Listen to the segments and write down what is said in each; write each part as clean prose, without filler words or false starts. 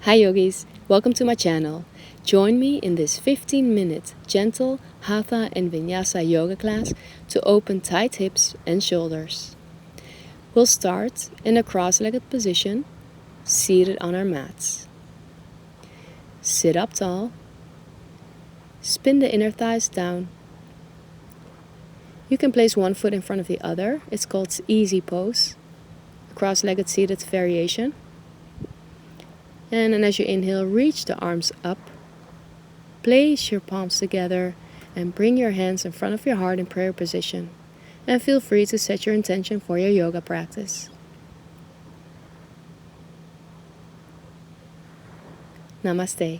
Hi yogis, welcome to my channel. Join me in this 15-minute gentle Hatha and Vinyasa yoga class to open tight hips and shoulders. We'll start in a cross-legged position, seated on our mats. Sit up tall. Spin the inner thighs down. You can place one foot in front of the other. It's called easy pose, a cross-legged seated variation. And then as you inhale, reach the arms up. Place your palms together and bring your hands in front of your heart in prayer position. And feel free to set your intention for your yoga practice. Namaste.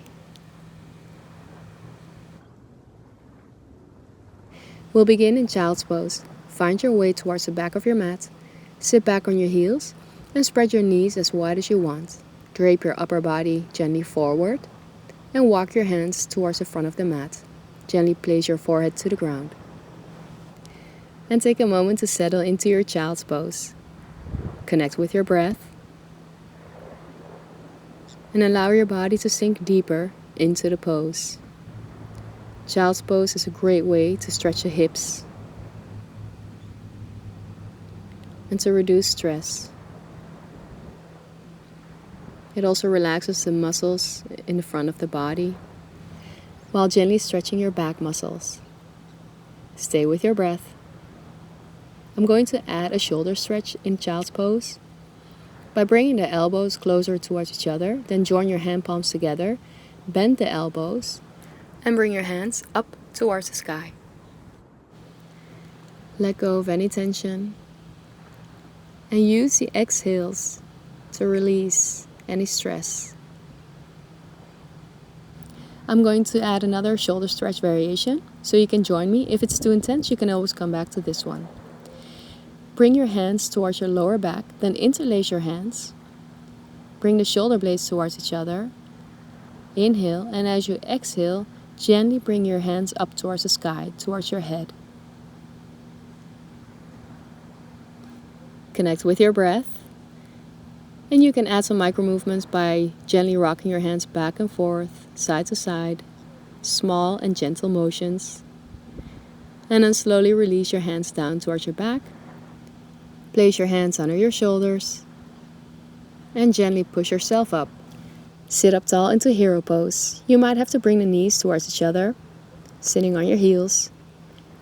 We'll begin in child's pose. Find your way towards the back of your mat. Sit back on your heels and spread your knees as wide as you want. Drape your upper body gently forward and walk your hands towards the front of the mat. Gently place your forehead to the ground. And take a moment to settle into your child's pose. Connect with your breath and allow your body to sink deeper into the pose. Child's pose is a great way to stretch the hips and to reduce stress. It also relaxes the muscles in the front of the body while gently stretching your back muscles. Stay with your breath. I'm going to add a shoulder stretch in child's pose. By bringing the elbows closer towards each other, then join your hand palms together, bend the elbows, and bring your hands up towards the sky. Let go of any tension and use the exhales to release any stress. I'm going to add another shoulder stretch variation, so you can join me. If it's too intense, you can always come back to this one. Bring your hands towards your lower back, then interlace your hands. Bring the shoulder blades towards each other. Inhale, and as you exhale, gently bring your hands up towards the sky, towards your head. Connect with your breath. And you can add some micro movements by gently rocking your hands back and forth, side to side, small and gentle motions. And then slowly release your hands down towards your back. Place your hands under your shoulders and gently push yourself up. Sit up tall into hero pose. You might have to bring the knees towards each other, sitting on your heels,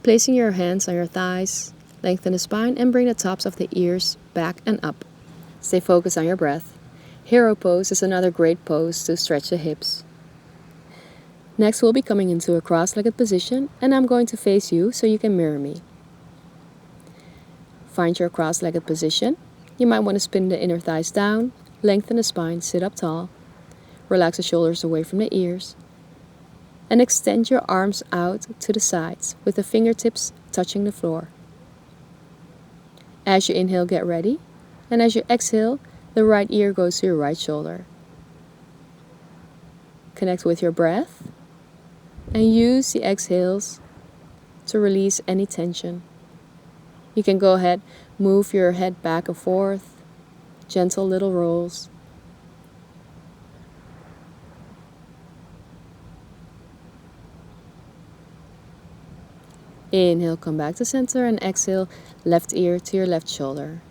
placing your hands on your thighs, lengthen the spine and bring the tops of the ears back and up. Stay focused on your breath. Hero pose is another great pose to stretch the hips. Next, we'll be coming into a cross-legged position, and I'm going to face you so you can mirror me. Find your cross-legged position. You might want to spin the inner thighs down, lengthen the spine, sit up tall. Relax the shoulders away from the ears. And extend your arms out to the sides with the fingertips touching the floor. As you inhale, get ready. And as you exhale, the right ear goes to your right shoulder. Connect with your breath and use the exhales to release any tension. You can go ahead, move your head back and forth, gentle little rolls. Inhale, come back to center, and exhale, left ear to your left shoulder.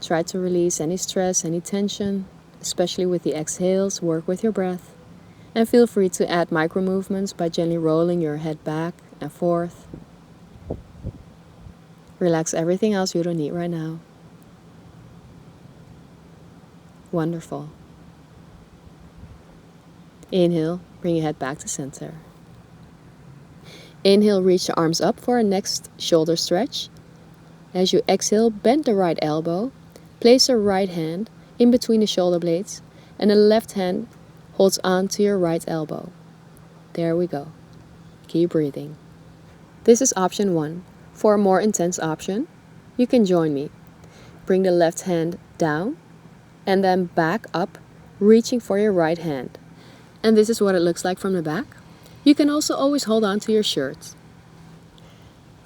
Try to release any stress, any tension, especially with the exhales. Work with your breath. And feel free to add micro movements by gently rolling your head back and forth. Relax everything else you don't need right now. Wonderful. Inhale, bring your head back to center. Inhale, reach the arms up for our next shoulder stretch. As you exhale, bend the right elbow. Place the right hand in between the shoulder blades and the left hand holds on to your right elbow. There we go. Keep breathing. This is option 1. For a more intense option, you can join me. Bring the left hand down and then back up, reaching for your right hand. And this is what it looks like from the back. You can also always hold on to your shirt.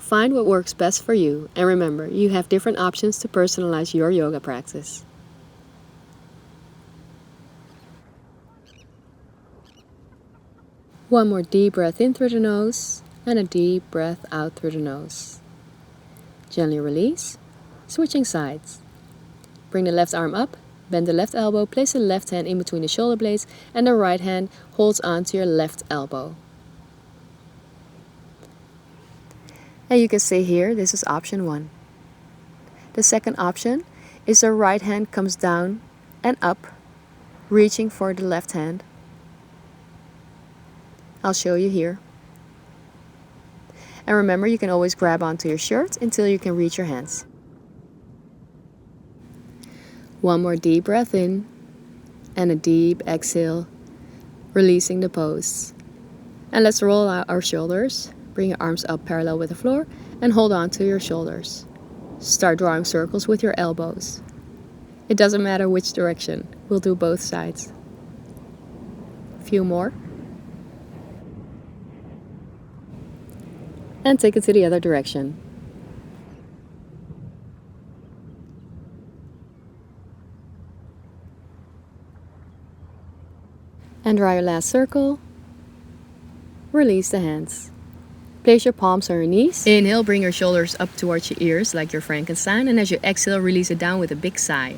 Find what works best for you, and remember, you have different options to personalize your yoga practice. One more deep breath in through the nose and a deep breath out through the nose. Gently release, switching sides. Bring the left arm up, bend the left elbow, place the left hand in between the shoulder blades, and the right hand holds onto your left elbow. And you can say here, this is option 1. The second option is the right hand comes down and up, reaching for the left hand. I'll show you here. And remember, you can always grab onto your shirt until you can reach your hands. One more deep breath in and a deep exhale, releasing the pose. And let's roll out our shoulders. Bring your arms up parallel with the floor and hold on to your shoulders. Start drawing circles with your elbows. It doesn't matter which direction, we'll do both sides. A few more. And take it to the other direction. And draw your last circle. Release the hands. Place your palms on your knees. Inhale, bring your shoulders up towards your ears like your Frankenstein. And as you exhale, release it down with a big sigh.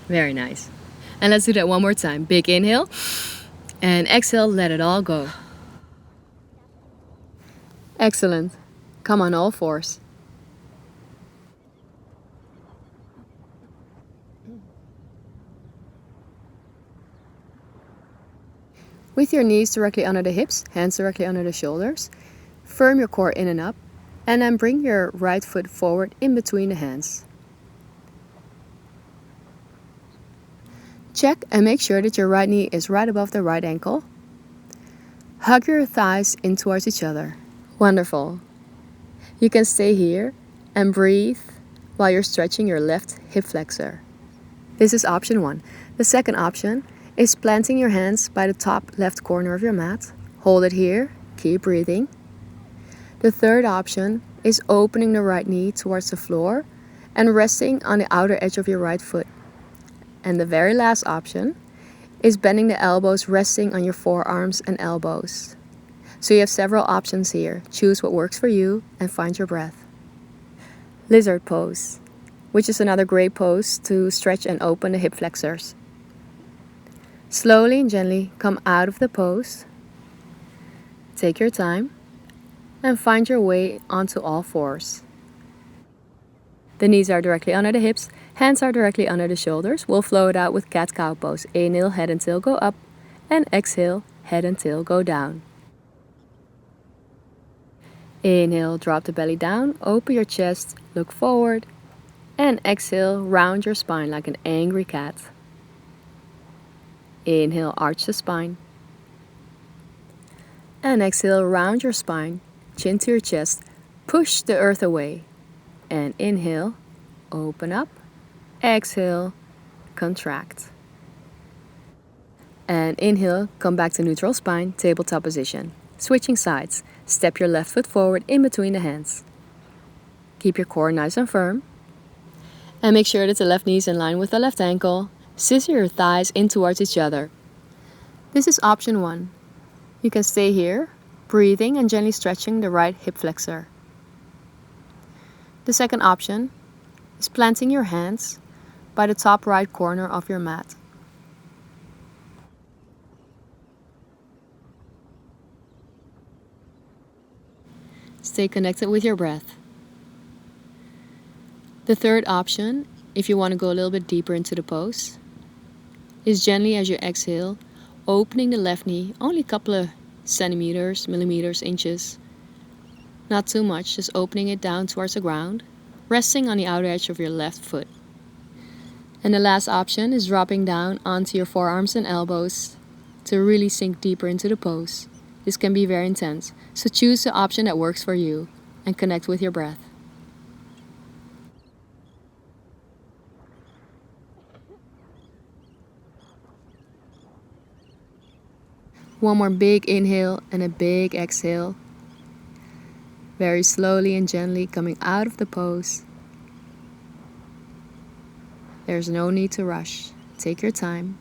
Very nice. And let's do that one more time. Big inhale. And exhale, let it all go. Excellent. Come on all fours. With your knees directly under the hips, hands directly under the shoulders, firm your core in and up, and then bring your right foot forward in between the hands. Check and make sure that your right knee is right above the right ankle. Hug your thighs in towards each other. Wonderful. You can stay here and breathe while you're stretching your left hip flexor. This is option 1. The second option is planting your hands by the top left corner of your mat. Hold it here, keep breathing. The third option is opening the right knee towards the floor and resting on the outer edge of your right foot. And the very last option is bending the elbows, resting on your forearms and elbows. So you have several options here. Choose what works for you and find your breath. Lizard pose, which is another great pose to stretch and open the hip flexors. Slowly and gently come out of the pose. Take your time and find your way onto all fours. The knees are directly under the hips, hands are directly under the shoulders. We'll flow it out with cat-cow pose. Inhale, head and tail go up, and exhale, head and tail go down. Inhale, drop the belly down, open your chest, look forward, and exhale, round your spine like an angry cat. Inhale, arch the spine. And exhale, round your spine, chin to your chest, push the earth away. And inhale, open up, exhale, contract. And inhale, come back to neutral spine, tabletop position. Switching sides, step your left foot forward in between the hands. Keep your core nice and firm. And make sure that the left knee is in line with the left ankle. Scissor your thighs in towards each other. This is option 1. You can stay here, breathing and gently stretching the right hip flexor. The second option is planting your hands by the top right corner of your mat. Stay connected with your breath. The third option, if you want to go a little bit deeper into the pose, is gently as you exhale, opening the left knee only a couple of centimeters, millimeters, inches. Not too much, just opening it down towards the ground, resting on the outer edge of your left foot. And the last option is dropping down onto your forearms and elbows to really sink deeper into the pose. This can be very intense, so choose the option that works for you and connect with your breath. One more big inhale and a big exhale. Very slowly and gently coming out of the pose. There's no need to rush. Take your time.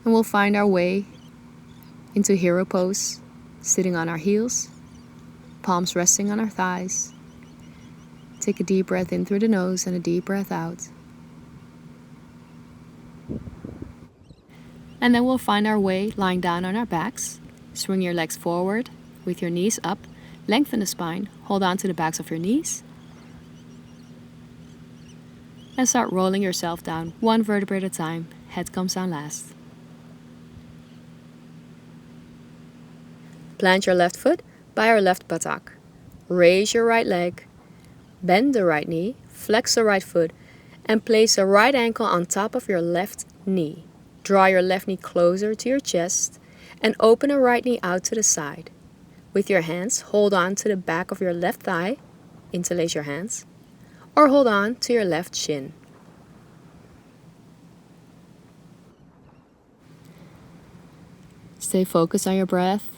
And we'll find our way into hero pose, sitting on our heels, palms resting on our thighs. Take a deep breath in through the nose and a deep breath out. And then we'll find our way lying down on our backs. Swing your legs forward with your knees up. Lengthen the spine. Hold on to the backs of your knees. And start rolling yourself down one vertebrae at a time. Head comes down last. Plant your left foot by your left buttock. Raise your right leg. Bend the right knee. Flex the right foot. And place the right ankle on top of your left knee. Draw your left knee closer to your chest and open the right knee out to the side. With your hands, hold on to the back of your left thigh, interlace your hands, or hold on to your left shin. Stay focused on your breath.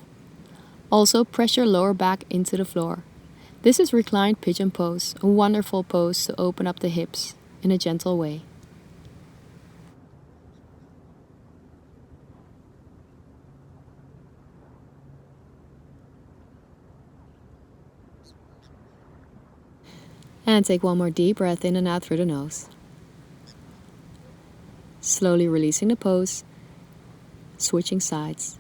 Also, press your lower back into the floor. This is reclined pigeon pose, a wonderful pose to open up the hips in a gentle way. And take one more deep breath in and out through the nose. Slowly releasing the pose, switching sides.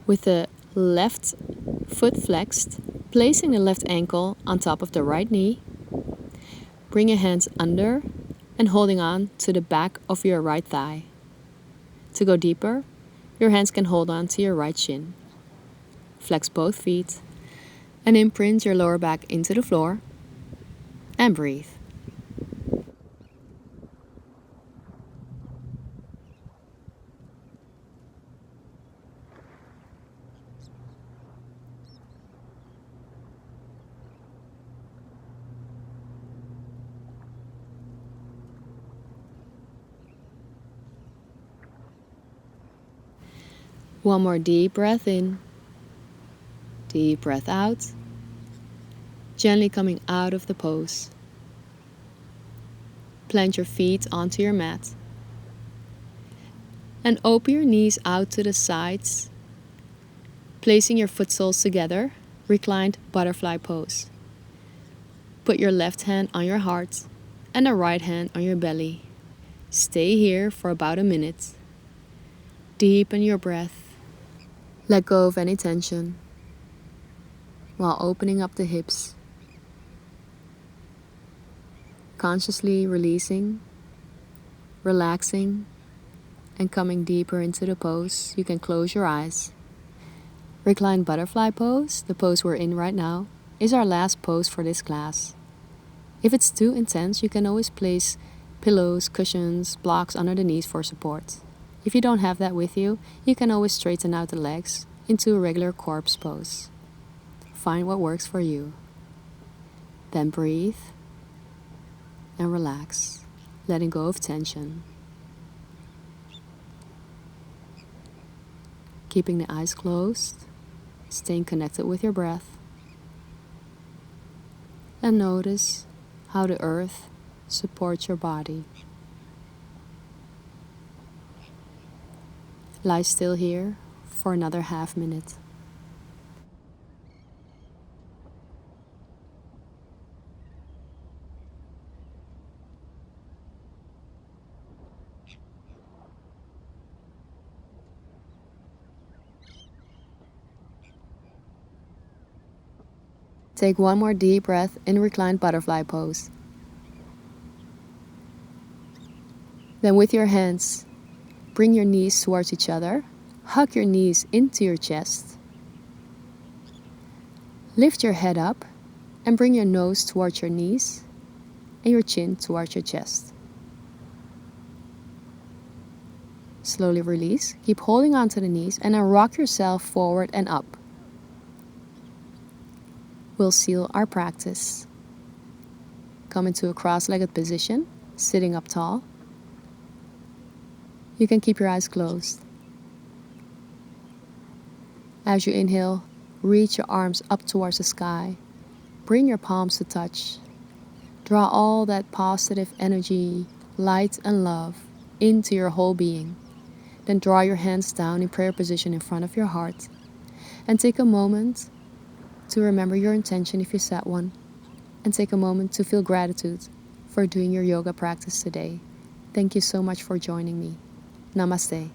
With the left foot flexed, placing the left ankle on top of the right knee, bring your hands under and holding on to the back of your right thigh. To go deeper, your hands can hold on to your right shin. Flex both feet and imprint your lower back into the floor and breathe. One more deep breath in. Deep breath out, gently coming out of the pose. Plant your feet onto your mat. And open your knees out to the sides, placing your foot soles together, reclined butterfly pose. Put your left hand on your heart and the right hand on your belly. Stay here for about a minute. Deepen your breath. Let go of any tension, while opening up the hips, consciously releasing, relaxing, and coming deeper into the pose. You can close your eyes. Reclined butterfly pose, the pose we're in right now, is our last pose for this class. If it's too intense, you can always place pillows, cushions, blocks under the knees for support. If you don't have that with you, you can always straighten out the legs into a regular corpse pose. Find what works for you. Then breathe and relax, letting go of tension. Keeping the eyes closed, staying connected with your breath. And notice how the earth supports your body. Lie still here for another half minute. Take one more deep breath in reclined butterfly pose. Then with your hands, bring your knees towards each other. Hug your knees into your chest. Lift your head up and bring your nose towards your knees and your chin towards your chest. Slowly release. Keep holding on to the knees and then rock yourself forward and up. We'll seal our practice. Come into a cross-legged position, sitting up tall. You can keep your eyes closed. As you inhale, reach your arms up towards the sky. Bring your palms to touch. Draw all that positive energy, light, and love into your whole being. Then draw your hands down in prayer position in front of your heart and take a moment to remember your intention if you set one, and take a moment to feel gratitude for doing your yoga practice today. Thank you so much for joining me. Namaste.